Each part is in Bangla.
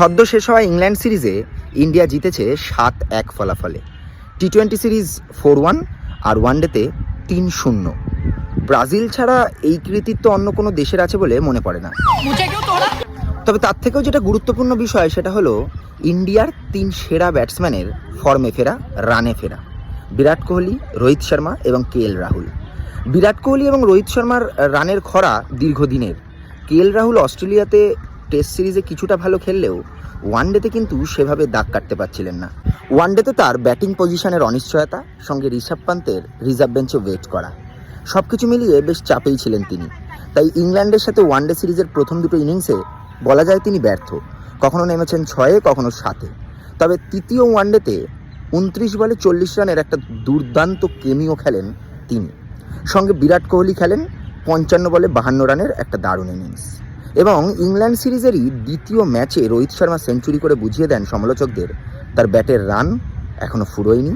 সদ্য শেষ হওয়া ইংল্যান্ড সিরিজে ইন্ডিয়া জিতেছে 7-1 ফলাফলে। টি-20 সিরিজ 4-1 আর ওয়ানডেতে 3-0। ব্রাজিল ছাড়া এই কৃতিত্ব অন্য কোনো দেশের আছে বলে মনে পড়ে না। তবে তার থেকেও যেটা গুরুত্বপূর্ণ বিষয় সেটা হলো ইন্ডিয়ার 3 সেরা ব্যাটসম্যানের ফর্মে ফেরা, রানে ফেরা। বিরাট কোহলি, রোহিত শর্মা এবং কে.এল. রাহুল। বিরাট কোহলি এবং রোহিত শর্মার রানের খরা দীর্ঘদিনের। কে.এল. রাহুল অস্ট্রেলিয়াতে টেস্ট সিরিজে কিছুটা ভালো খেললেও ওয়ানডেতে কিন্তু সেভাবে দাগ কাটতে পারছিলেন না। ওয়ানডেতে তার ব্যাটিং পজিশনের অনিশ্চয়তা, সঙ্গে ঋষভ পান্তের রিজার্ভ বেঞ্চে ওয়েট করা, সব কিছু মিলিয়ে বেশ চাপেই ছিলেন তিনি। তাই ইংল্যান্ডের সাথে ওয়ানডে সিরিজের প্রথম দুটো ইনিংসে বলা যায় তিনি ব্যর্থ। কখনো নেমেছেন 6-এ, কখনো 7-এ। তবে তৃতীয় ওয়ানডেতে 29 বলে 40 রানের একটা দুর্দান্ত কেমিও খেলেন তিনি। সঙ্গে বিরাট কোহলি খেলেন 55 বলে 52 রানের একটা দারুণ ইনিংস। এবং ইংল্যান্ড সিরিজেরই দ্বিতীয় ম্যাচে রোহিত শর্মা সেঞ্চুরি করে বুঝিয়ে দেন সমালোচকদের তার ব্যাটের রান এখনও ফুরোয়নি,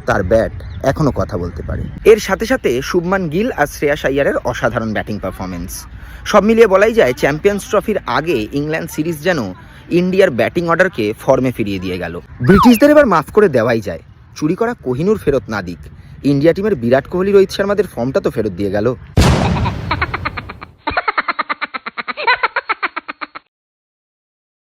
তার ব্যাট এখনও কথা বলতে পারে। এর সাথে সাথে শুভমান গিল আর শ্রেয়াস আইয়ারের অসাধারণ ব্যাটিং পারফরমেন্স। সব মিলিয়ে বলাই যায় চ্যাম্পিয়ন্স ট্রফির আগে ইংল্যান্ড সিরিজ যেন ইন্ডিয়ার ব্যাটিং অর্ডারকে ফর্মে ফিরিয়ে দিয়ে গেল। ব্রিটিশদের এবার মাফ করে দেওয়াই যায়, চুরি করা কোহিনূর ফেরত না দিক, ইন্ডিয়া টিমের বিরাট কোহলি, রোহিত শর্মাদের ফর্মটা তো ফেরত দিয়ে গেল।